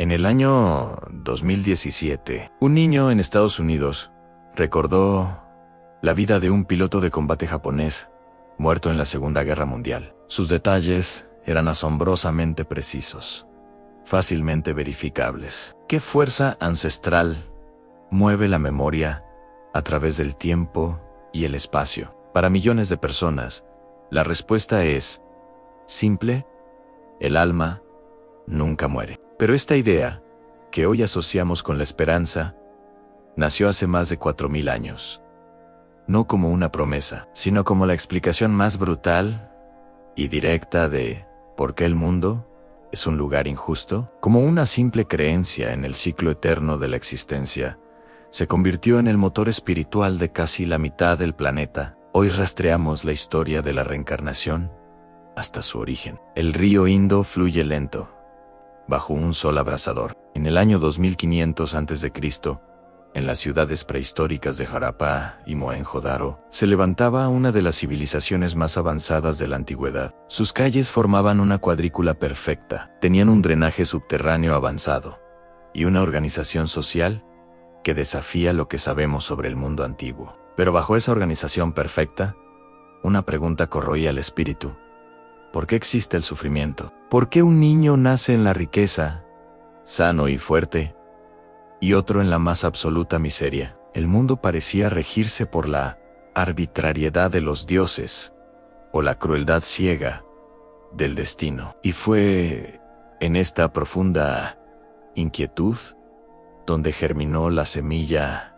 En el año 2017, un niño en Estados Unidos recordó la vida de un piloto de combate japonés muerto en la Segunda Guerra Mundial. Sus detalles eran asombrosamente precisos, fácilmente verificables. ¿Qué fuerza ancestral mueve la memoria a través del tiempo y el espacio? Para millones de personas, la respuesta es simple: el alma nunca muere. Pero esta idea, que hoy asociamos con la esperanza, nació hace más de 4000 años. No como una promesa, sino como la explicación más brutal y directa de por qué el mundo es un lugar injusto. Como una simple creencia en el ciclo eterno de la existencia, se convirtió en el motor espiritual de casi la mitad del planeta. Hoy rastreamos la historia de la reencarnación hasta su origen. El río Indo fluye lento, bajo un sol abrasador. En el año 2500 a.C., en las ciudades prehistóricas de Harappa y Mohenjo-Daro, se levantaba una de las civilizaciones más avanzadas de la antigüedad. Sus calles formaban una cuadrícula perfecta, tenían un drenaje subterráneo avanzado y una organización social que desafía lo que sabemos sobre el mundo antiguo. Pero bajo esa organización perfecta, una pregunta corroía el espíritu: ¿por qué existe el sufrimiento? ¿Por qué un niño nace en la riqueza, sano y fuerte, y otro en la más absoluta miseria? El mundo parecía regirse por la arbitrariedad de los dioses o la crueldad ciega del destino. Y fue en esta profunda inquietud donde germinó la semilla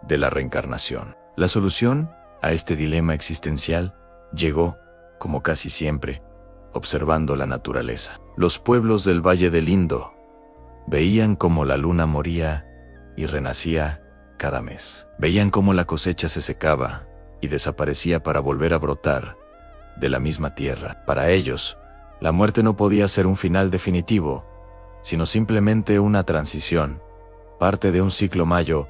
de la reencarnación. La solución a este dilema existencial llegó, como casi siempre, observando la naturaleza. Los pueblos del Valle del Indo veían cómo la luna moría y renacía cada mes. Veían cómo la cosecha se secaba y desaparecía para volver a brotar de la misma tierra. Para ellos, la muerte no podía ser un final definitivo, sino simplemente una transición, parte de un ciclo mayo.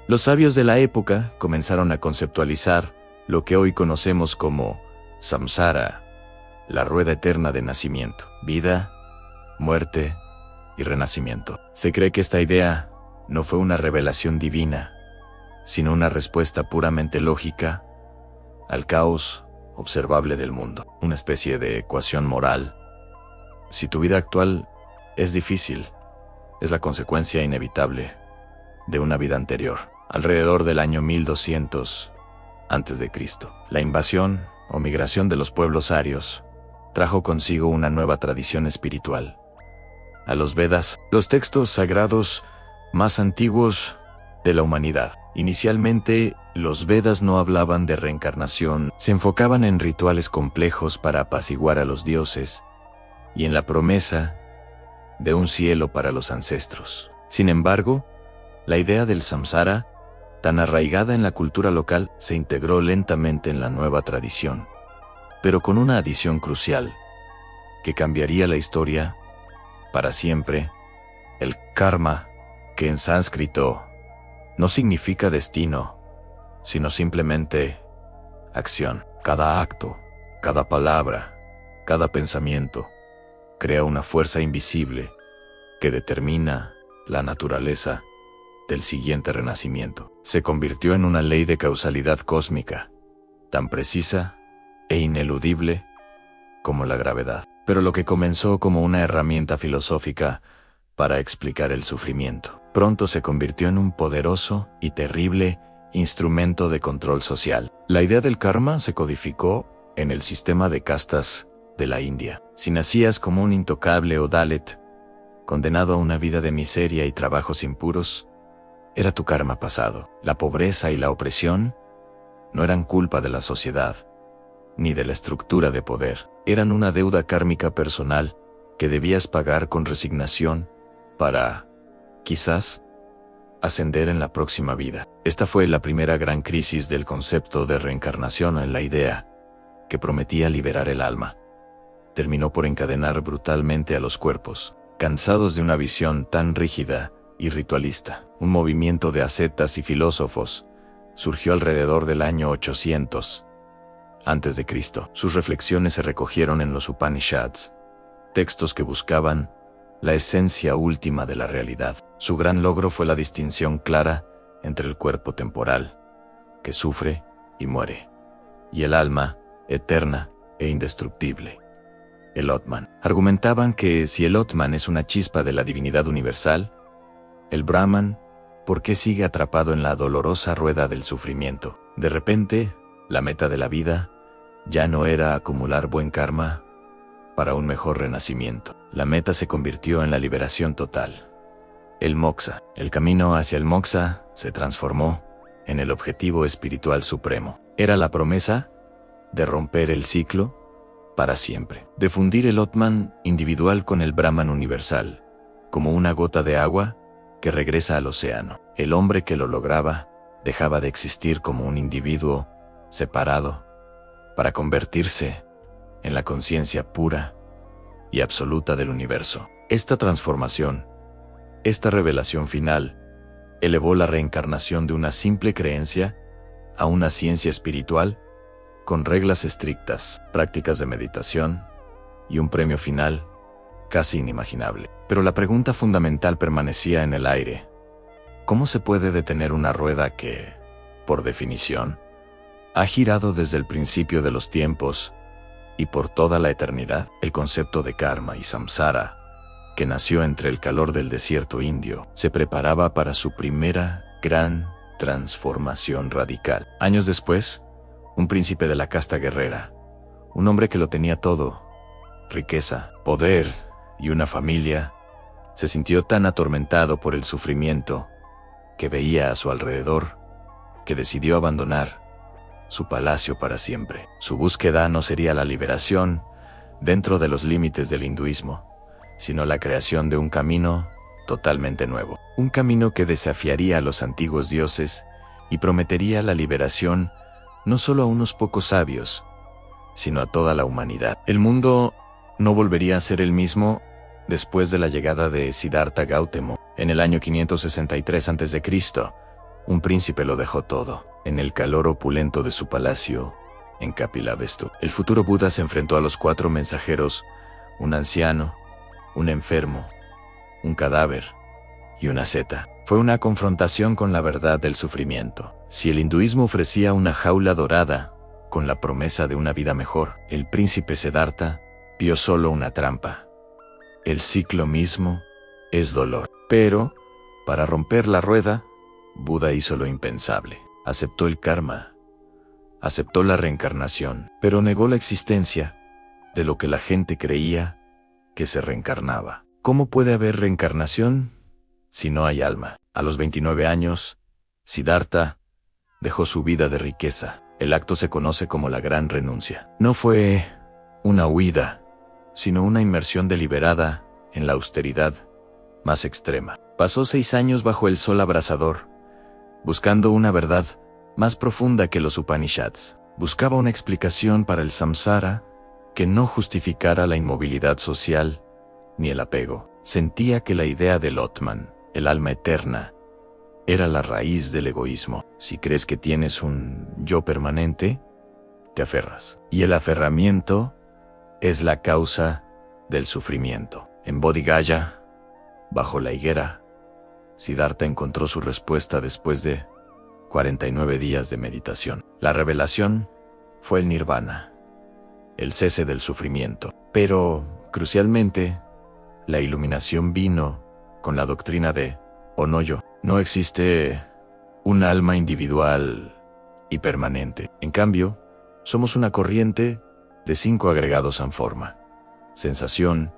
Los sabios de la época comenzaron a conceptualizar lo que hoy conocemos como samsara, la rueda eterna de nacimiento, vida, muerte y renacimiento. Se cree que esta idea no fue una revelación divina, sino una respuesta puramente lógica al caos observable del mundo, una especie de ecuación moral. Si tu vida actual es difícil, es la consecuencia inevitable de una vida anterior. Alrededor del año 1200 a.C., la invasión o migración de los pueblos arios trajo consigo una nueva tradición espiritual. A los Vedas, los textos sagrados más antiguos de la humanidad. Inicialmente, los Vedas no hablaban de reencarnación, se enfocaban en rituales complejos para apaciguar a los dioses y en la promesa de un cielo para los ancestros. Sin embargo, la idea del samsara, tan arraigada en la cultura local, se integró lentamente en la nueva tradición, pero con una adición crucial que cambiaría la historia para siempre: el karma, que en sánscrito no significa destino, sino simplemente acción. Cada acto, cada palabra, cada pensamiento crea una fuerza invisible que determina la naturaleza del siguiente renacimiento. Se convirtió en una ley de causalidad cósmica, tan precisa e ineludible como la gravedad. Pero lo que comenzó como una herramienta filosófica para explicar el sufrimiento, pronto se convirtió en un poderoso y terrible instrumento de control social. La idea del karma se codificó en el sistema de castas de la India. Si nacías como un intocable o dalit, condenado a una vida de miseria y trabajos impuros, era tu karma pasado. La pobreza y la opresión no eran culpa de la sociedad, ni de la estructura de poder. Eran una deuda kármica personal que debías pagar con resignación para, quizás, ascender en la próxima vida. Esta fue la primera gran crisis del concepto de reencarnación en la idea, que prometía liberar el alma. Terminó por encadenar brutalmente a los cuerpos, cansados de una visión tan rígida y ritualista. Un movimiento de ascetas y filósofos surgió alrededor del año 800 a.C. Sus reflexiones se recogieron en los Upanishads, textos que buscaban la esencia última de la realidad. Su gran logro fue la distinción clara entre el cuerpo temporal, que sufre y muere, y el alma eterna e indestructible, el Atman. Argumentaban que si el Atman es una chispa de la divinidad universal, el Brahman, ¿por qué sigue atrapado en la dolorosa rueda del sufrimiento? De repente, la meta de la vida ya no era acumular buen karma para un mejor renacimiento. La meta se convirtió en la liberación total. El moksha. El camino hacia el moksha se transformó en el objetivo espiritual supremo. Era la promesa de romper el ciclo para siempre, de fundir el Atman individual con el Brahman universal, como una gota de agua que regresa al océano. El hombre que lo lograba dejaba de existir como un individuo separado para convertirse en la conciencia pura y absoluta del universo. Esta transformación, esta revelación final, elevó la reencarnación de una simple creencia a una ciencia espiritual con reglas estrictas, prácticas de meditación y un premio final casi inimaginable. Pero la pregunta fundamental permanecía en el aire. ¿Cómo se puede detener una rueda que, por definición, ha girado desde el principio de los tiempos y por toda la eternidad? El concepto de karma y samsara, que nació entre el calor del desierto indio, se preparaba para su primera gran transformación radical. Años después, un príncipe de la casta guerrera, un hombre que lo tenía todo, riqueza, poder y una familia, se sintió tan atormentado por el sufrimiento que veía a su alrededor que decidió abandonar su palacio para siempre. Su búsqueda no sería la liberación dentro de los límites del hinduismo, sino la creación de un camino totalmente nuevo. Un camino que desafiaría a los antiguos dioses y prometería la liberación no solo a unos pocos sabios, sino a toda la humanidad. El mundo no volvería a ser el mismo después de la llegada de Siddhartha Gautama. En el año 563 a.C., un príncipe lo dejó todo. En el calor opulento de su palacio, en Kapilavastu, el futuro Buda se enfrentó a los 4 mensajeros, un anciano, un enfermo, un cadáver y una asceta. Fue una confrontación con la verdad del sufrimiento. Si el hinduismo ofrecía una jaula dorada con la promesa de una vida mejor, el príncipe Siddhartha vio solo una trampa. El ciclo mismo es dolor. Pero, para romper la rueda, Buda hizo lo impensable. Aceptó el karma, aceptó la reencarnación, pero negó la existencia de lo que la gente creía que se reencarnaba. ¿Cómo puede haber reencarnación si no hay alma? A los 29 años, Siddhartha dejó su vida de riqueza. El acto se conoce como la gran renuncia. No fue una huida, sino una inmersión deliberada en la austeridad más extrema. Pasó 6 años bajo el sol abrasador, buscando una verdad más profunda que los Upanishads. Buscaba una explicación para el samsara que no justificara la inmovilidad social ni el apego. Sentía que la idea del Atman, el alma eterna, era la raíz del egoísmo. Si crees que tienes un yo permanente, te aferras. Y el aferramiento es la causa del sufrimiento. En Bodhi Gaya, bajo la higuera, Siddhartha encontró su respuesta después de 49 días de meditación. La revelación fue el nirvana, el cese del sufrimiento. Pero, crucialmente, la iluminación vino con la doctrina de Ono-yo. No existe un alma individual y permanente. En cambio, somos una corriente de 5 agregados en forma: sensación,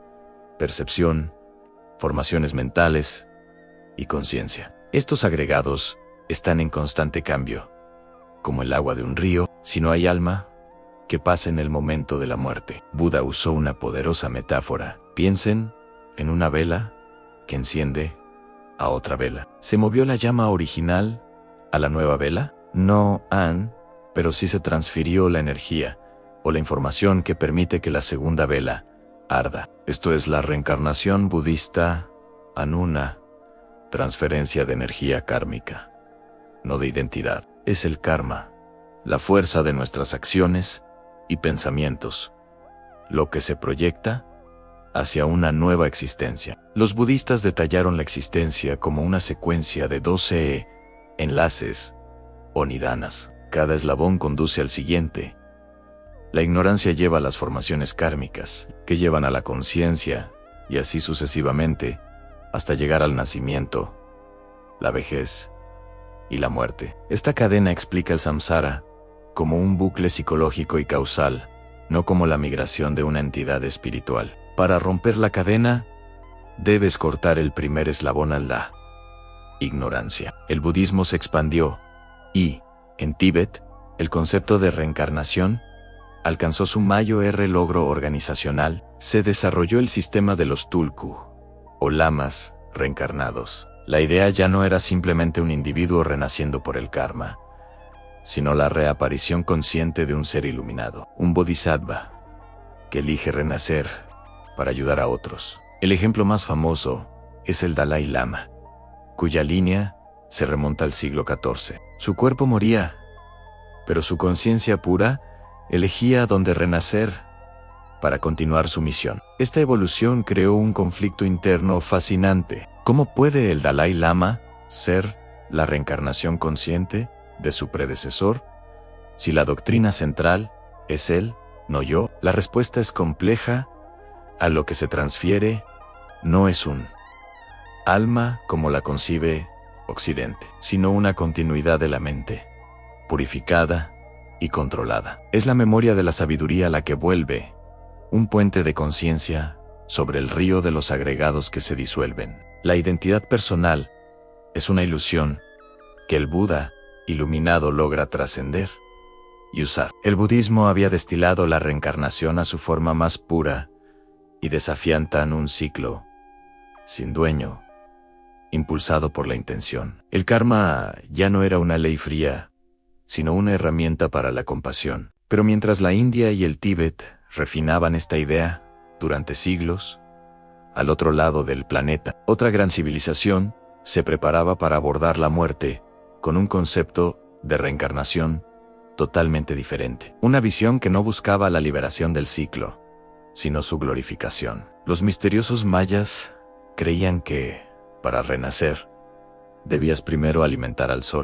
percepción, formaciones mentales y conciencia. Estos agregados están en constante cambio, como el agua de un río. Si no hay alma, ¿qué pasa en el momento de la muerte? Buda usó una poderosa metáfora. Piensen en una vela que enciende a otra vela. ¿Se movió la llama original a la nueva vela? No, pero sí se transfirió la energía o la información que permite que la segunda vela arda. Esto es la reencarnación budista Anuna, transferencia de energía kármica, no de identidad. Es el karma, la fuerza de nuestras acciones y pensamientos, lo que se proyecta hacia una nueva existencia. Los budistas detallaron la existencia como una secuencia de 12 enlaces o nidanas. Cada eslabón conduce al siguiente. La ignorancia lleva a las formaciones kármicas, que llevan a la conciencia, y así sucesivamente, hasta llegar al nacimiento, la vejez y la muerte. Esta cadena explica el samsara como un bucle psicológico y causal, no como la migración de una entidad espiritual. Para romper la cadena, debes cortar el primer eslabón a la ignorancia. El budismo se expandió y, en Tíbet, el concepto de reencarnación alcanzó su mayor logro organizacional. Se desarrolló el sistema de los tulku, o lamas reencarnados. La idea ya no era simplemente un individuo renaciendo por el karma, sino la reaparición consciente de un ser iluminado, un bodhisattva, que elige renacer para ayudar a otros. El ejemplo más famoso es el Dalai Lama, cuya línea se remonta al siglo XIV. Su cuerpo moría, pero su conciencia pura elegía dónde renacer para continuar su misión. Esta evolución creó un conflicto interno fascinante. ¿Cómo puede el Dalai Lama ser la reencarnación consciente de su predecesor si la doctrina central es él, no yo? La respuesta es compleja. A lo que se transfiere no es un alma como la concibe Occidente, sino una continuidad de la mente, purificada y controlada. Es la memoria de la sabiduría la que vuelve un puente de conciencia sobre el río de los agregados que se disuelven. La identidad personal es una ilusión que el Buda iluminado logra trascender y usar. El budismo había destilado la reencarnación a su forma más pura y desafiantan un ciclo sin dueño, impulsado por la intención. El karma ya no era una ley fría, sino una herramienta para la compasión. Pero mientras la India y el Tíbet refinaban esta idea durante siglos, al otro lado del planeta, otra gran civilización se preparaba para abordar la muerte con un concepto de reencarnación totalmente diferente. Una visión que no buscaba la liberación del ciclo, sino su glorificación. Los misteriosos mayas creían que, para renacer, debías primero alimentar al sol.